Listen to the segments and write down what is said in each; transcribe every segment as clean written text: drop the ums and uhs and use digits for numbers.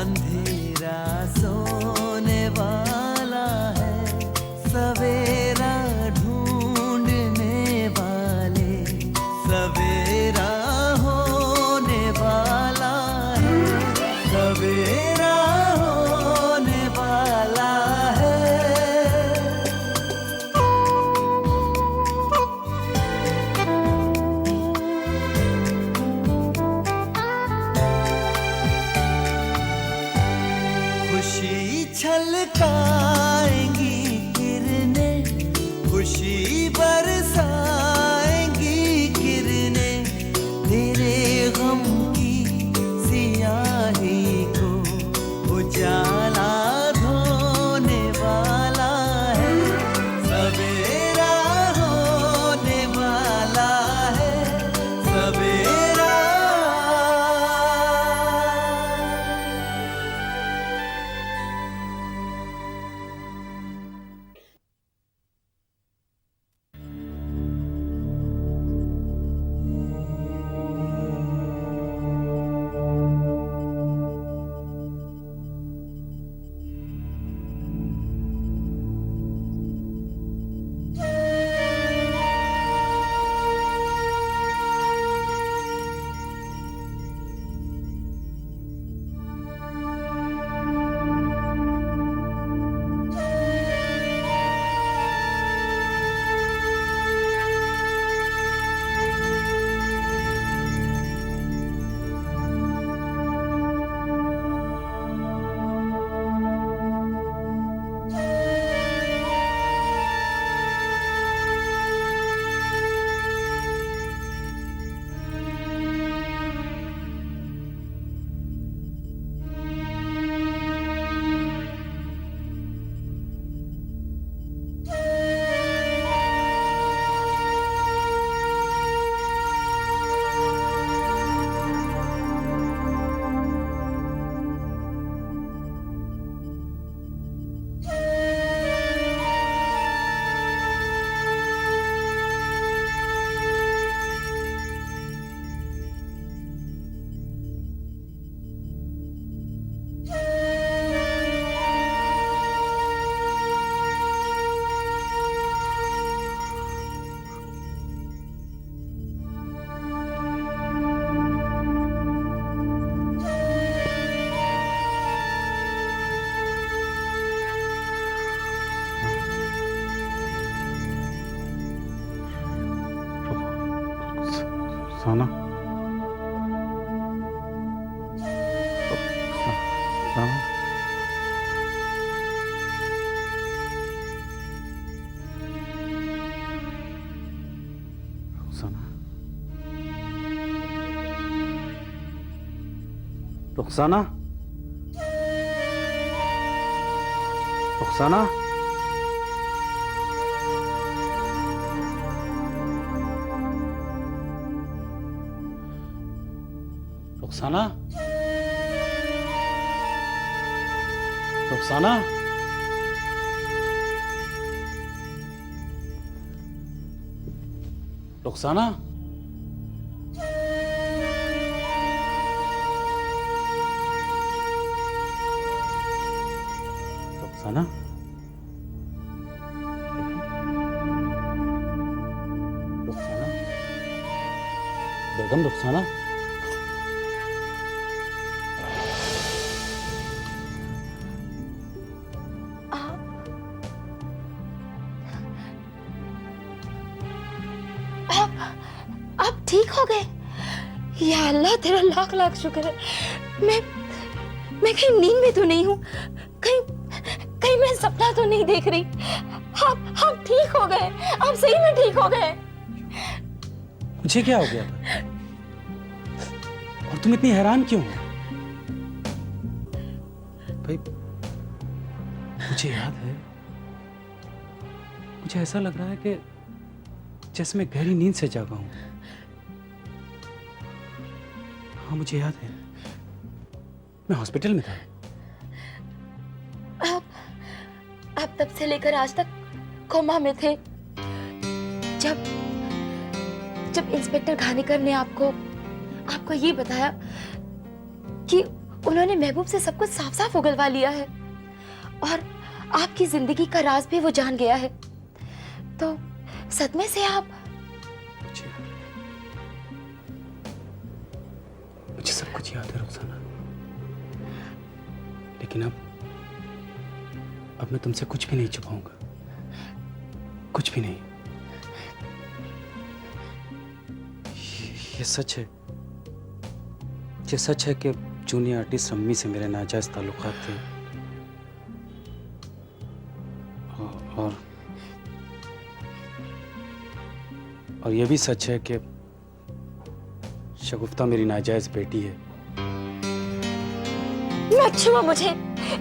अंधेरा सोने वाला है, सवेरा ढूंढने वाले, सवेरा होने वाला है, सवेरा होने वाला है। खुशी छलकाएंगी किरणें, खुशी बरसाएंगी किरणें, तेरे गम की सियाही को उजाला धोने वाला है, सवेरा होने वाला है, सवेरा। साना, साना, रुखसाना, रुखसाना, रुखसाना, रुखसाना, रुखसाना, रुखसाना, रुखसाना, बेगम रुखसाना, आप ठीक हो गए? या अल्लाह तेरा लाख लाख शुक्र है। मैं कहीं नींद में तो नहीं हूँ, कहीं कहीं मैं सपना तो नहीं देख रही। आप ठीक हो गए, आप सही में ठीक हो गए। मुझे क्या हो गया था? और तुम इतनी हैरान क्यों हो? भाई मुझे याद है, मुझे ऐसा लग रहा है कि जैसे मैं गहरी नींद से जागा हूं। हाँ मुझे याद है, मैं हॉस्पिटल में था। आप तब से लेकर आज तक कोमा में थे। जब इंस्पेक्टर घानेकर ने आपको ये बताया कि उन्होंने महबूब से सब कुछ साफ साफ उगलवा लिया है और आपकी जिंदगी का राज भी वो जान गया है। तो सदमे से आप मुझे सब कुछ याद है रुखसाना, लेकिन अब मैं तुमसे कुछ भी नहीं छुपाऊंगा, कुछ भी नहीं। ये सच है, ये सच है कि जूनियर आर्टिस्ट रम्मी से मेरे नाजायज ताल्लुकात थे और ये भी सच है कि शगुफ्ता मेरी नाजायज बेटी है। मत छुओ मुझे,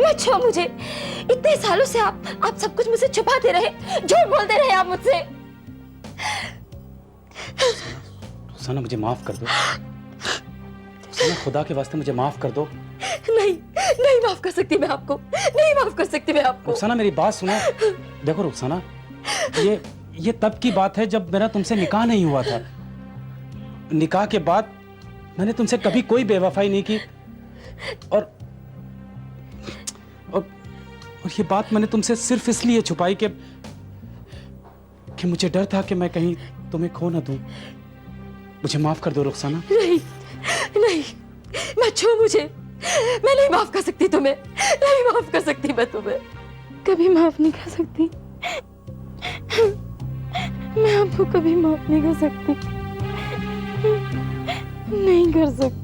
मत छुओ मुझे। इतने सालों से आप सब कुछ मुझसे छुपाते रहे, झूठ बोलते रहे आप मुझसे। रुखसाना मुझे माफ कर दो, रुखसाना खुदा के वास्ते मुझे माफ कर दो। नहीं, नहीं माफ कर सकती मैं आपको, नहीं माफ कर सकती मैं आपको। रुखसाना मेरी बात सुनो। देखो रुखसाना, ये तब की बात है जब मेरा तुमसे निकाह नहीं हुआ था। निकाह के बाद मैंने तुमसे कभी कोई बेवफाई नहीं की और ये बात मैंने तुमसे सिर्फ इसलिए छुपाई कि मुझे डर था कि मैं कहीं तुम्हें खो ना दूं। मुझे माफ कर दो रुखसाना। नहीं, नहीं, मत छू मुझे। मैं नहीं माफ कर सकती तुम्हें, नहीं माफ कर सकती मैं तुम्हें, कभी माफ नहीं कर सकती। मैं आपको कभी माफ नहीं कर सकती, नहीं कर सकती।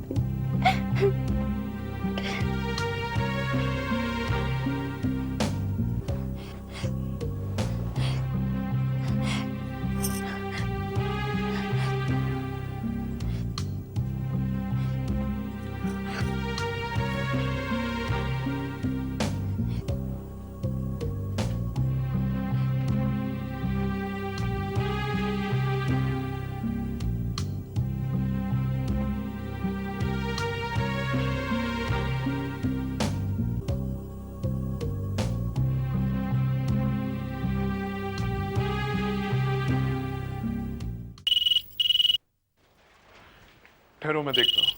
ठहरो, मैं देखता हूँ।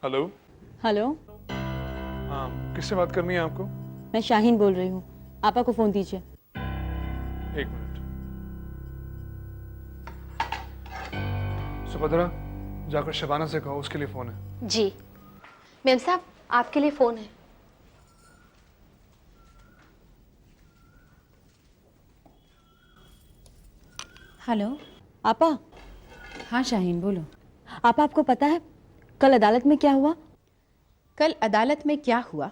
हेलो। हेलो, हाँ, किससे बात करनी है आपको? मैं शाहीन बोल रही हूँ। आपा को फोन दीजिए। एक मिनट। सुभद्रा, जाकर शबाना से कहो, उसके लिए फोन है। जी मेम साहब, आपके लिए फोन है। हेलो। आपा। हाँ शाहीन, बोलो। आपा, आपको पता है कल अदालत में क्या हुआ? कल अदालत में क्या हुआ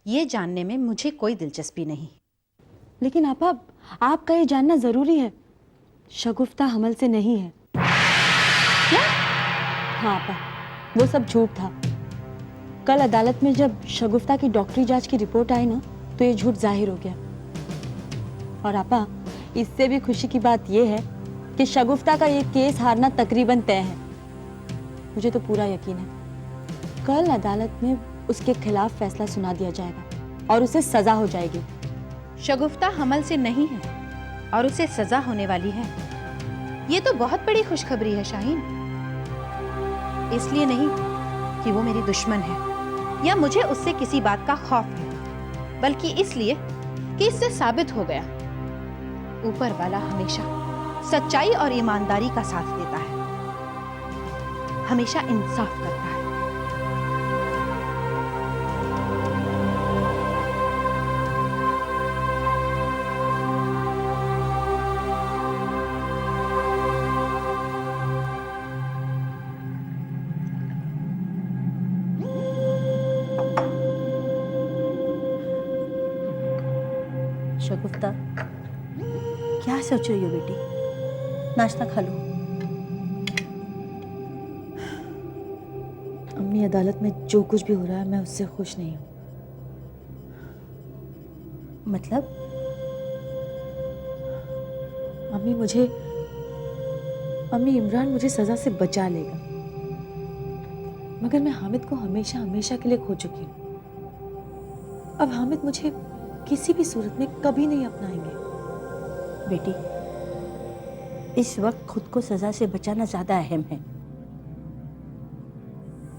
ये जानने में मुझे कोई दिलचस्पी नहीं। लेकिन आपा, आपका ये जानना जरूरी है। शगुफ्ता हमल से नहीं है। क्या? हाँ आपा, वो सब झूठ था। कल अदालत में जब शगुफ्ता की डॉक्टरी जांच की रिपोर्ट आई ना, तो ये झूठ जाहिर हो गया। और आपा, इससे भी खुशी की बात यह है कि शगुफ्ता का ये केस हारना तकरीबन तय है। मुझे तो पूरा यकीन है कल अदालत में उसके खिलाफ फैसला सुना दिया जाएगा और उसे सजा हो जाएगी। शगुफ्ता हमल से नहीं है और उसे सजा होने वाली है। ये तो बहुत बड़ी खुशखबरी है शाहीन। इसलिए नहीं कि वो मेरी दुश्मन है या मुझे उससे किसी बात का खौफ है, बल्कि इसलिए कि इससे साबित हो गया ऊपर वाला हमेशा सच्चाई और ईमानदारी का साथ देता है, हमेशा इंसाफ करता है। शगुफ्ता, क्या सोच रही हो बेटी? नाश्ता खा लो। अम्मी, अदालत में जो कुछ भी हो रहा है मैं उससे खुश नहीं हूँ। मतलब? अम्मी, इमरान मुझे सजा से बचा लेगा, मगर मैं हामिद को हमेशा हमेशा के लिए खो चुकी हूँ। अब हामिद मुझे किसी भी सूरत में कभी नहीं अपनाएंगे। बेटी, इस वक्त खुद को सजा से बचाना ज्यादा अहम है।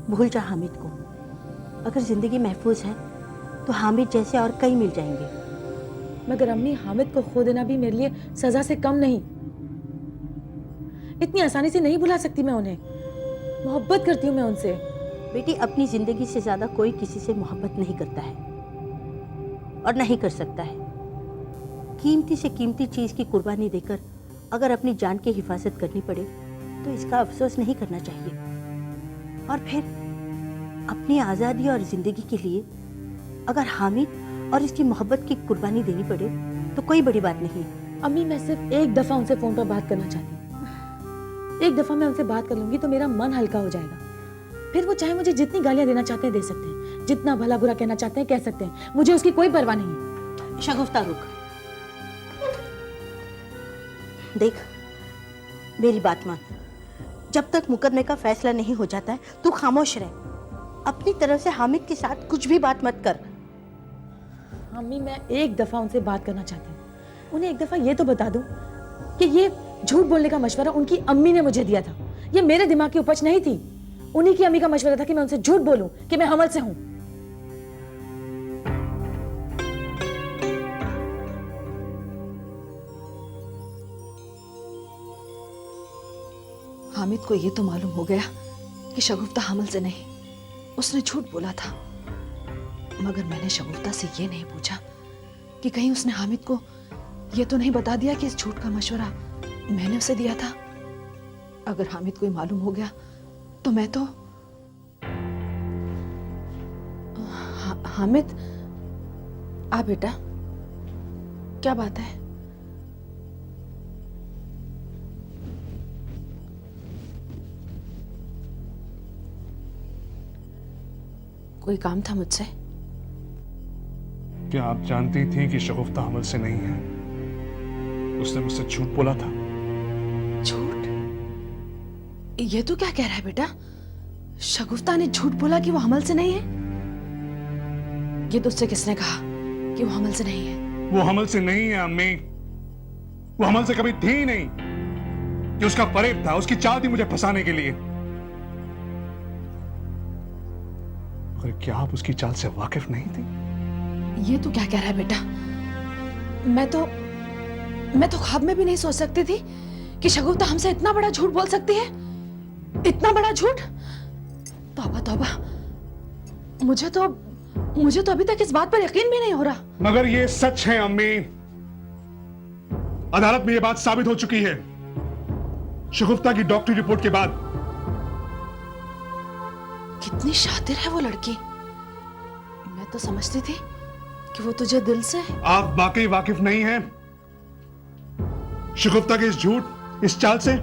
भूल जा हामिद को। अगर जिंदगी महफूज है तो हामिद जैसे और कई मिल जाएंगे। मगर अम्मी, हामिद को खो देना भी मेरे लिए सजा से कम नहीं। इतनी आसानी से नहीं भुला सकती मैं उन्हें। मोहब्बत करती हूँ मैं उनसे। बेटी, अपनी जिंदगी से ज्यादा कोई किसी से मोहब्बत नहीं करता है और नहीं कर सकता है। कीमती से कीमती चीज की कुर्बानी देकर अगर अपनी जान की हिफाजत करनी पड़े तो इसका अफसोस नहीं करना चाहिए। और फिर अपनी आज़ादी और जिंदगी के लिए अगर हामिद और इसकी मोहब्बत की कुर्बानी देनी पड़े तो कोई बड़ी बात नहीं है। अम्मी, मैं सिर्फ एक दफा उनसे फोन पर बात करना चाहती हूँ। एक दफा मैं उनसे बात कर लूंगी तो मेरा मन हल्का हो जाएगा। फिर वो चाहे मुझे जितनी गालियां देना चाहते हैं दे सकते हैं, जितना भला बुरा कहना चाहते हैं कह सकते हैं, मुझे उसकी कोई परवाह नहीं है। शगुफ्ता, रुक। देख, मेरी बात मान। जब तक मुकदमे का फैसला नहीं हो जाता है तू खामोश रह। अपनी तरफ से हामिद के साथ कुछ भी बात मत कर। अम्मी, मैं एक दफा उनसे बात करना चाहती हूँ। उन्हें एक दफा ये तो बता दूं कि ये झूठ बोलने का मशवरा उनकी अम्मी ने मुझे दिया था। ये मेरे दिमाग की उपज नहीं थी। उन्हीं की अम्मी का मशवरा था कि मैं उनसे झूठ बोलूं कि मैं हमल से हूं। हामिद को ये तो मालूम हो गया कि शगुफ्ता हमल से नहीं, उसने झूठ बोला था। मगर मैंने शगुफ्ता से ये नहीं पूछा कि कहीं उसने हामिद को ये तो नहीं बता दिया कि इस झूठ का मशवरा मैंने उसे दिया था। अगर हामिद को मालूम हो गया तो मैं तो हामिद, आ बेटा, क्या बात है? कोई काम था मुझसे? क्या आप जानती थी कि शगुफ्ता हमल से नहीं है? उसने मुझसे झूठ बोला था। झूठ? ये तो क्या कह रहा है बेटा? शगुफ्ता ने झूठ बोला कि वो हमल से नहीं है? ये तो उससे किसने कहा कि वो हमल से नहीं है? वो हमल से नहीं है अम्मी। वो हमल से कभी थी ही नहीं। कि उसका फरेब था, उसकी चाल थी मुझे फंसाने के लिए। मगर क्या आप उसकी चाल से वाकिफ नहीं थी? ये तो क्या कह रहा है बेटा? मैं तो ख्वाब में भी नहीं सोच सकती थी कि शगुफ्ता हमसे इतना बड़ा झूठ बोल सकती है। इतना बड़ा झूठ! तौबा तौबा, मुझे तो अभी तक इस बात पर यकीन भी नहीं हो रहा। मगर ये सच है अम्मी। अदालत में ये बात साबित हो चुकी है। शगुफ्ता की डॉक्टरी रिपोर्ट के बाद। कितनी शातिर है वो लड़की। मैं तो समझती थी कि वो तुझे दिल से। आप वाकई वाकिफ नहीं हैं शगुफ्ता के इस झूठ, इस चाल से।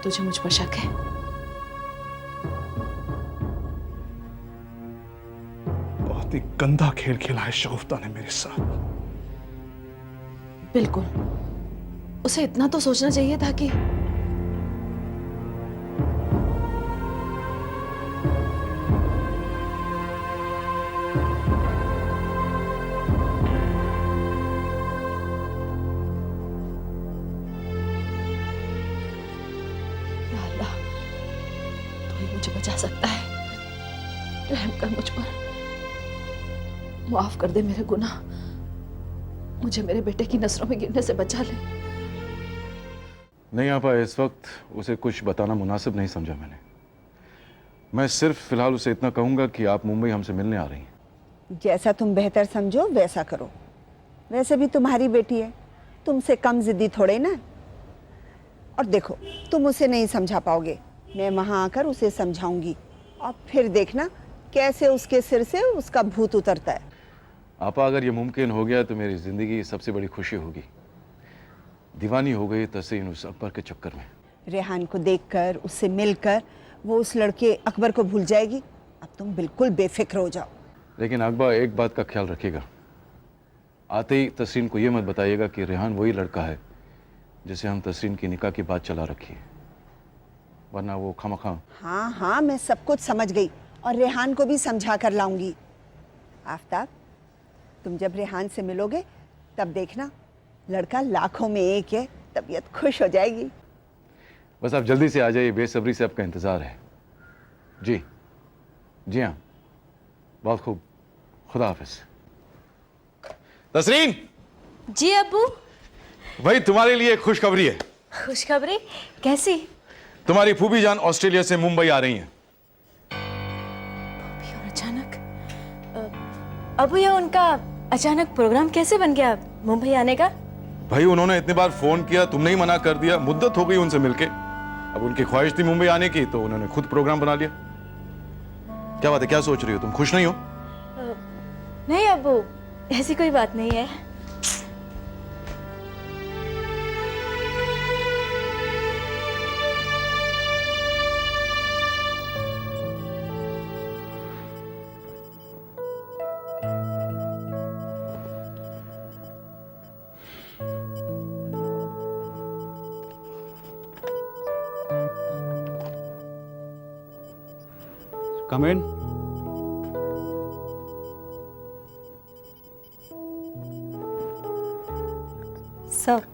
तुझे मुझ पर शक है? बहुत ही गंदा खेल खेला है शगुफ्ता ने मेरे साथ। बिल्कुल, उसे इतना तो सोचना चाहिए था कि या अल्लाह, तू ही मुझे बचा सकता है। रहम कर मुझ पर, माफ कर दे मेरे गुनाह। मुझे मेरे बेटे की नजरों में गिरने से बचा ले। नहीं आपा, इस वक्त उसे कुछ बताना मुनासिब नहीं समझा मैंने। मैं सिर्फ फिलहाल उसे इतना कहूंगा कि आप मुंबई हमसे मिलने आ रही हैं। जैसा तुम बेहतर समझो वैसा करो। वैसे भी तुम्हारी बेटी है, तुमसे कम जिद्दी थोड़े ना। और देखो, तुम उसे नहीं समझा पाओगे, मैं वहां आकर उसे समझाऊंगी और फिर देखना कैसे उसके सिर से उसका भूत उतरता है। आपा, अगर ये मुमकिन हो गया तो मेरी जिंदगी की सबसे बड़ी खुशी होगी। दीवानी हो गई तस्रीन उस अकबर के चक्कर में। रेहान को देखकर, उससे मिलकर वो उस लड़के अकबर को भूल जाएगी। अब तुम बिल्कुल बेफिक्र हो जाओ। लेकिन अकबर, एक बात का ख्याल रखिएगा, आते ही तस्रीन को ये मत बताइएगा कि रेहान वही लड़का है जिसे हम तस्रीन की निकाह की बात चला रखी है, वरना वो खामखा। हाँ हाँ, मैं सब कुछ समझ गई और रेहान को भी समझा कर लाऊंगी। आफताब, तुम जब रेहान से मिलोगे तब देखना लड़का लाखों में एक है, तबीयत खुश हो जाएगी। बस आप जल्दी से आ जाइए, बेसब्री से आपका इंतजार है। जी जी हाँ, बहुत खूब। खुदा हाफिज। तसरीन, जी अब्बू। भाई तुम्हारे लिए एक खुशखबरी है। खुशखबरी? कैसी? तुम्हारी फूफी जान ऑस्ट्रेलिया से मुंबई आ रही हैं। और अचानक अबू, ये उनका अचानक प्रोग्राम कैसे बन गया मुंबई आने का? भाई उन्होंने इतने बार फोन किया, तुमने ही मना कर दिया। मुद्दत हो गई उनसे मिलके, अब उनकी ख्वाहिश थी मुंबई आने की, तो उन्होंने खुद प्रोग्राम बना लिया। क्या बात है, क्या सोच रही हो तुम? खुश नहीं हो? नहीं अब्बू, ऐसी कोई बात नहीं है। Come in. सर,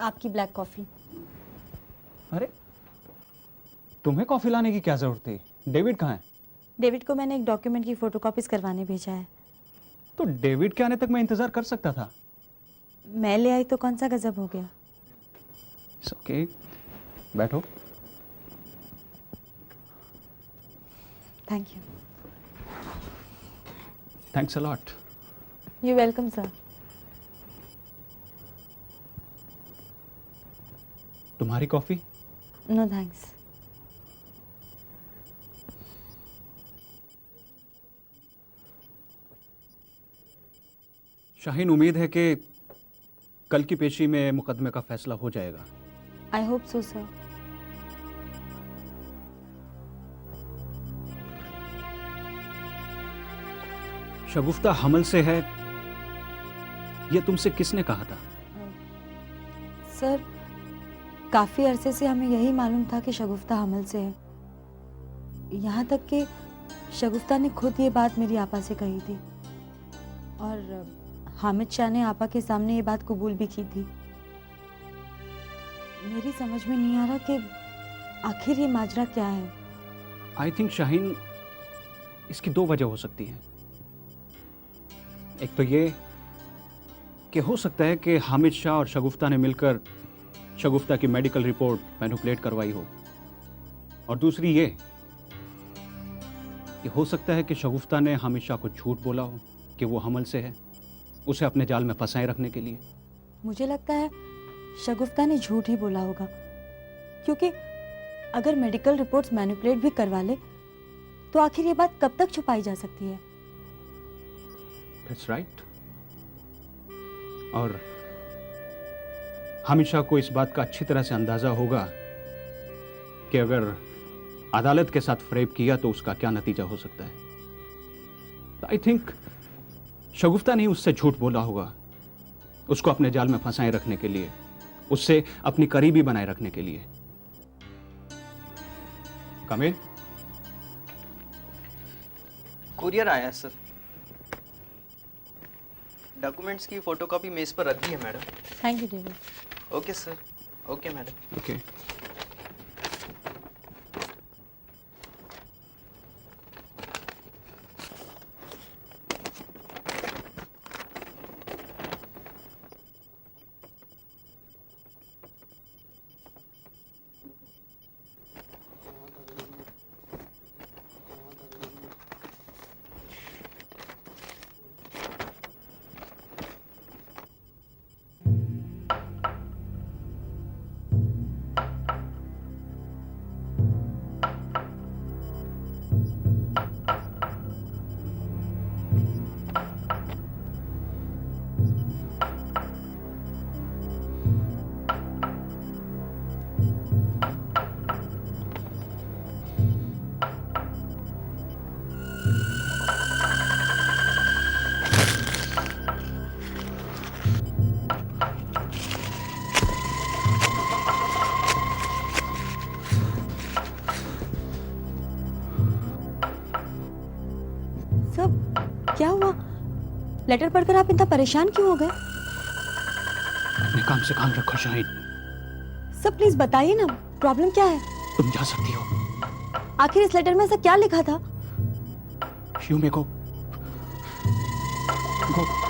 आपकी ब्लैक कॉफी। अरे तुम्हें कॉफी लाने की क्या जरूरत थी? डेविड कहाँ है? डेविड को मैंने एक डॉक्यूमेंट की फोटोकॉपीज करवाने भेजा है। तो डेविड के आने तक मैं इंतजार कर सकता था। मैं ले आई तो कौन सा गजब हो गया। ओके, बैठो। Thank you. Thanks a lot. You welcome sir. तुम्हारी कॉफी? No thanks. शाहीन, उम्मीद है कि कल की पेशी में मुकदमे का फैसला हो जाएगा। I hope so sir. शगुफ्ता हमल से है, यह तुमसे किसने कहा था? सर, काफी अरसे से हमें यही मालूम था कि शगुफ्ता हमल से है। यहाँ तक कि शगुफ्ता ने खुद ये बात मेरी आपा से कही थी और हामिद शाह ने आपा के सामने ये बात कबूल भी की थी। मेरी समझ में नहीं आ रहा कि आखिर ये माजरा क्या है। आई थिंक शाहीन, इसकी दो वजह हो सकती हैं। एक तो ये कि हो सकता है कि हामिद शाह और शगुफ्ता ने मिलकर शगुफ्ता की मेडिकल रिपोर्ट मैनिपुलेट करवाई हो, और दूसरी ये कि हो सकता है कि शगुफ्ता ने हामिद शाह को झूठ बोला हो कि वो हमल से है, उसे अपने जाल में फंसाए रखने के लिए। मुझे लगता है शगुफ्ता ने झूठ ही बोला होगा, क्योंकि अगर मेडिकल रिपोर्ट्स मैनिपुलेट भी करवा ले तो आखिर ये बात कब तक छुपाई जा सकती है। That's right. और हामिद शाह को इस बात का अच्छी तरह से अंदाजा होगा कि अगर अदालत के साथ फ्रेब किया तो उसका क्या नतीजा हो सकता है। आई थिंक शगुफ्ता ने उससे झूठ बोला होगा, उसको अपने जाल में फंसाए रखने के लिए, उससे अपनी करीबी बनाए रखने के लिए। कम इन। कुरियर आया है सर। डॉक्यूमेंट्स की फोटोकॉपी मेज पर रख दी है madam. Thank you David. Okay sir. Okay madam. Okay. Letter पढ़कर आप इतना परेशान क्यों हो गए? अपने काम से काम रखो शाहिद। सर प्लीज बताइए ना, प्रॉब्लम क्या है? तुम जा सकती हो। आखिर इस लेटर में ऐसा क्या लिखा था? You may go. गो।